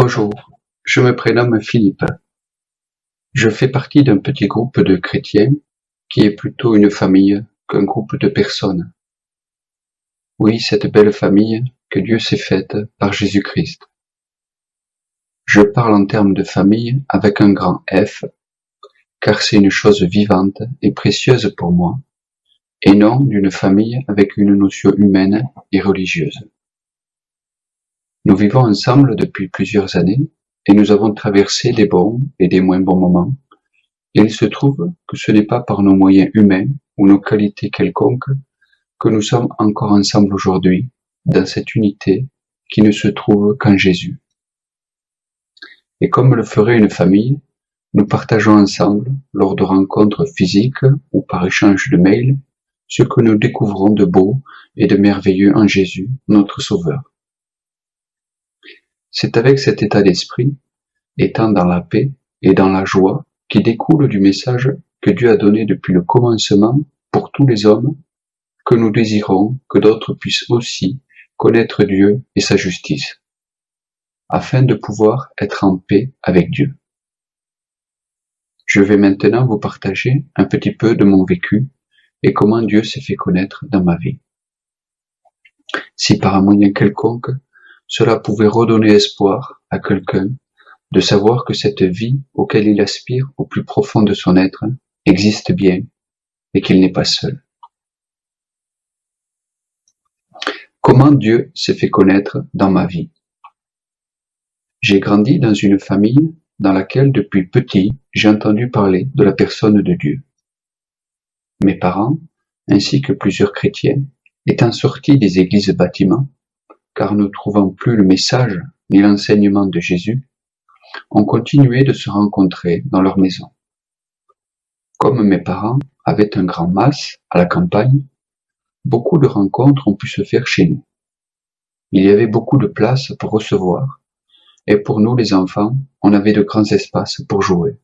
Bonjour, je me prénomme Philippe. Je fais partie d'un petit groupe de chrétiens qui est plutôt une famille qu'un groupe de personnes. Oui, cette belle famille que Dieu s'est faite par Jésus-Christ. Je parle en termes de famille avec un grand F, car c'est une chose vivante et précieuse pour moi, et non d'une famille avec une notion humaine et religieuse. Nous vivons ensemble depuis plusieurs années et nous avons traversé des bons et des moins bons moments, et il se trouve que ce n'est pas par nos moyens humains ou nos qualités quelconques que nous sommes encore ensemble aujourd'hui, dans cette unité qui ne se trouve qu'en Jésus. Et comme le ferait une famille, nous partageons ensemble, lors de rencontres physiques ou par échange de mails, ce que nous découvrons de beau et de merveilleux en Jésus, notre Sauveur. C'est avec cet état d'esprit, étant dans la paix et dans la joie, qui découle du message que Dieu a donné depuis le commencement pour tous les hommes, que nous désirons que d'autres puissent aussi connaître Dieu et sa justice, afin de pouvoir être en paix avec Dieu. Je vais maintenant vous partager un petit peu de mon vécu et comment Dieu s'est fait connaître dans ma vie. Si par un moyen quelconque, cela pouvait redonner espoir à quelqu'un de savoir que cette vie auquel il aspire au plus profond de son être existe bien et qu'il n'est pas seul. Comment Dieu s'est fait connaître dans ma vie? J'ai grandi dans une famille dans laquelle depuis petit j'ai entendu parler de la personne de Dieu. Mes parents, ainsi que plusieurs chrétiens, étant sortis des églises bâtiments, car ne trouvant plus le message ni l'enseignement de Jésus, ont continué de se rencontrer dans leur maison. Comme mes parents avaient un grand mas à la campagne, beaucoup de rencontres ont pu se faire chez nous. Il y avait beaucoup de place pour recevoir, et pour nous les enfants, on avait de grands espaces pour jouer.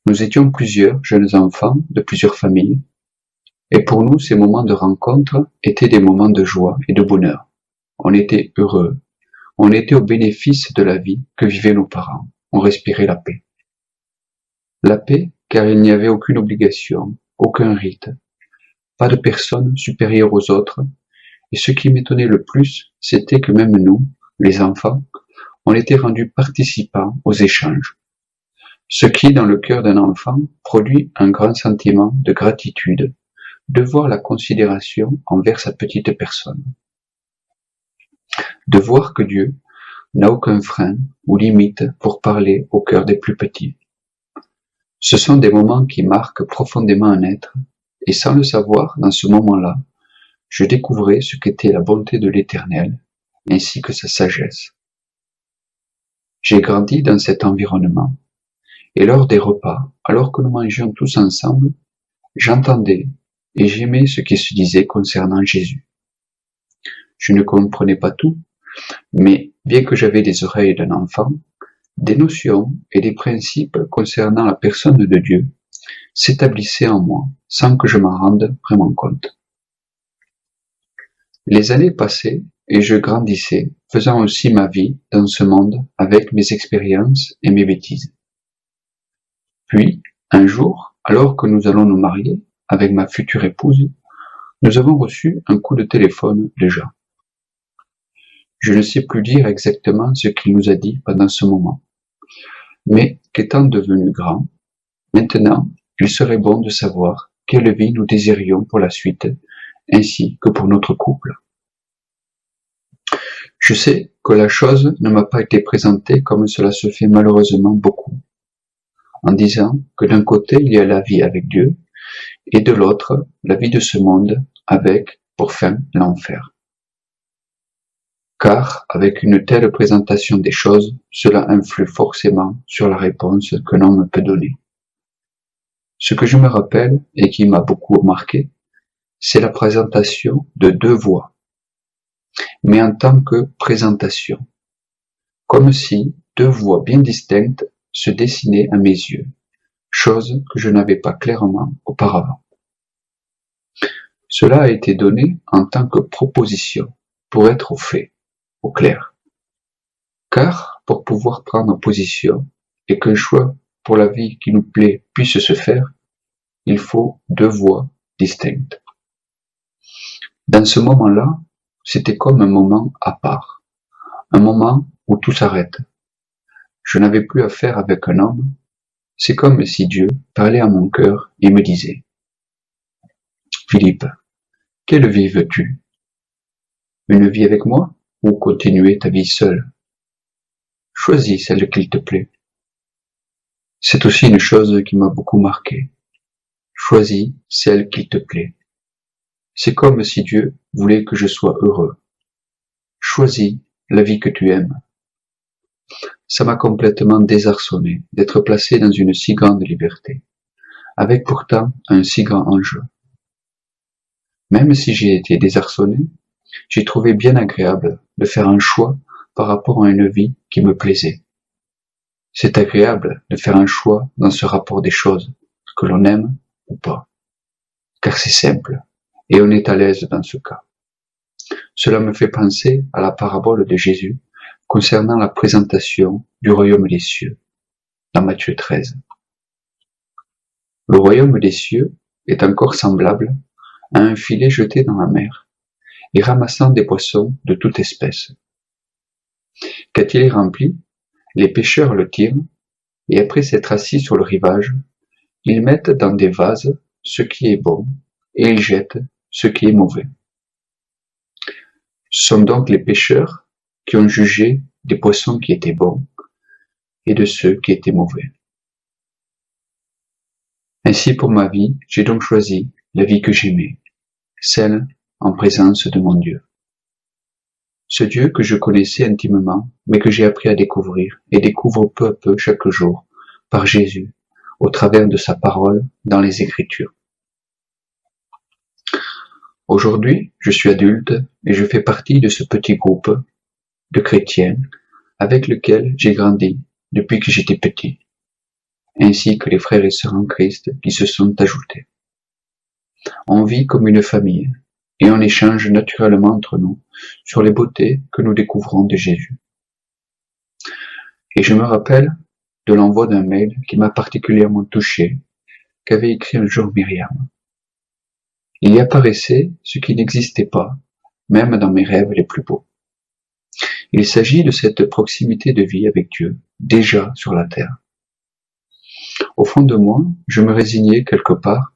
Nous étions plusieurs jeunes enfants de plusieurs familles, et pour nous ces moments de rencontre étaient des moments de joie et de bonheur. On était heureux, on était au bénéfice de la vie que vivaient nos parents, on respirait la paix. La paix, car il n'y avait aucune obligation, aucun rite, pas de personne supérieure aux autres, et ce qui m'étonnait le plus, c'était que même nous, les enfants, on était rendus participants aux échanges. Ce qui, dans le cœur d'un enfant, produit un grand sentiment de gratitude, de voir la considération envers sa petite personne. De voir que Dieu n'a aucun frein ou limite pour parler au cœur des plus petits. Ce sont des moments qui marquent profondément un être, et sans le savoir, dans ce moment-là, je découvrais ce qu'était la bonté de l'Éternel, ainsi que sa sagesse. J'ai grandi dans cet environnement, et lors des repas, alors que nous mangions tous ensemble, j'entendais et j'aimais ce qui se disait concernant Jésus. Je ne comprenais pas tout, mais bien que j'avais les oreilles d'un enfant, des notions et des principes concernant la personne de Dieu s'établissaient en moi sans que je m'en rende vraiment compte. Les années passaient et je grandissais, faisant aussi ma vie dans ce monde avec mes expériences et mes bêtises. Puis, un jour, alors que nous allons nous marier avec ma future épouse, nous avons reçu un coup de téléphone de Jean. Je ne sais plus dire exactement ce qu'il nous a dit pendant ce moment, mais qu'étant devenu grand, maintenant, il serait bon de savoir quelle vie nous désirions pour la suite, ainsi que pour notre couple. Je sais que la chose ne m'a pas été présentée comme cela se fait malheureusement beaucoup, en disant que d'un côté il y a la vie avec Dieu, et de l'autre la vie de ce monde avec, pour fin, l'enfer. Car, avec une telle présentation des choses, cela influe forcément sur la réponse qu'un homme peut donner. Ce que je me rappelle, et qui m'a beaucoup marqué, c'est la présentation de deux voies, mais en tant que présentation, comme si deux voies bien distinctes se dessinaient à mes yeux, chose que je n'avais pas clairement auparavant. Cela a été donné en tant que proposition, pour être au fait, au clair. Car, pour pouvoir prendre position et qu'un choix pour la vie qui nous plaît puisse se faire, il faut deux voies distinctes. Dans ce moment-là, c'était comme un moment à part, un moment où tout s'arrête. Je n'avais plus affaire avec un homme, c'est comme si Dieu parlait à mon cœur et me disait: Philippe, quelle vie veux-tu? Une vie avec moi ou continuer ta vie seule? Choisis celle qu'il te plaît. C'est aussi une chose qui m'a beaucoup marqué. Choisis celle qui te plaît. C'est comme si Dieu voulait que je sois heureux. Choisis la vie que tu aimes. Ça m'a complètement désarçonné d'être placé dans une si grande liberté, avec pourtant un si grand enjeu. Même si j'ai été désarçonné, j'ai trouvé bien agréable de faire un choix par rapport à une vie qui me plaisait. C'est agréable de faire un choix dans ce rapport des choses, que l'on aime ou pas, car c'est simple, et on est à l'aise dans ce cas. Cela me fait penser à la parabole de Jésus concernant la présentation du royaume des cieux, dans Matthieu 13. Le royaume des cieux est encore semblable à un filet jeté dans la mer et ramassant des poissons de toute espèce. Quand il est rempli, les pêcheurs le tirent et après s'être assis sur le rivage, ils mettent dans des vases ce qui est bon et ils jettent ce qui est mauvais. Ce sont donc les pêcheurs qui ont jugé des poissons qui étaient bons et de ceux qui étaient mauvais. Ainsi pour ma vie, j'ai donc choisi la vie que j'aimais, celle en présence de mon Dieu. Ce Dieu que je connaissais intimement, mais que j'ai appris à découvrir et découvre peu à peu chaque jour par Jésus, au travers de sa parole dans les Écritures. Aujourd'hui, je suis adulte et je fais partie de ce petit groupe de chrétiens avec lequel j'ai grandi depuis que j'étais petit, ainsi que les frères et sœurs en Christ qui se sont ajoutés. On vit comme une famille et on échange naturellement entre nous sur les beautés que nous découvrons de Jésus. Et je me rappelle de l'envoi d'un mail qui m'a particulièrement touché, qu'avait écrit un jour Myriam. Il y apparaissait ce qui n'existait pas, même dans mes rêves les plus beaux. Il s'agit de cette proximité de vie avec Dieu, déjà sur la terre. Au fond de moi, je me résignais quelque part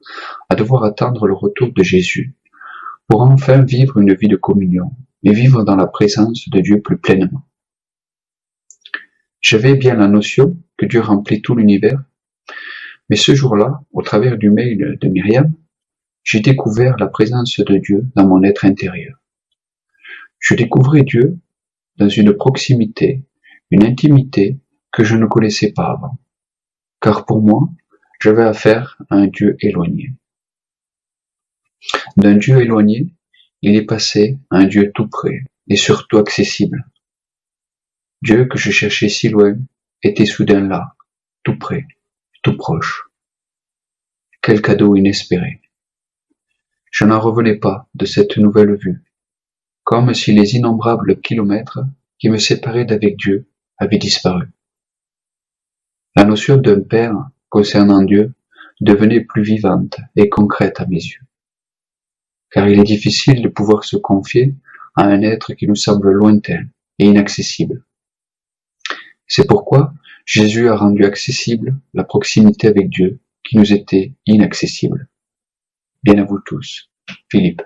à devoir attendre le retour de Jésus pour enfin vivre une vie de communion et vivre dans la présence de Dieu plus pleinement. J'avais bien la notion que Dieu remplit tout l'univers, mais ce jour-là, au travers du mail de Myriam, j'ai découvert la présence de Dieu dans mon être intérieur. Je découvrais Dieu dans une proximité, une intimité que je ne connaissais pas avant. Car pour moi, j'avais affaire à un Dieu éloigné. D'un Dieu éloigné, il est passé à un Dieu tout près et surtout accessible. Dieu que je cherchais si loin était soudain là, tout près, tout proche. Quel cadeau inespéré. Je n'en revenais pas de cette nouvelle vue, comme si les innombrables kilomètres qui me séparaient d'avec Dieu avaient disparu. La notion d'un Père concernant Dieu devenait plus vivante et concrète à mes yeux. Car il est difficile de pouvoir se confier à un être qui nous semble lointain et inaccessible. C'est pourquoi Jésus a rendu accessible la proximité avec Dieu qui nous était inaccessible. Bien à vous tous, Philippe.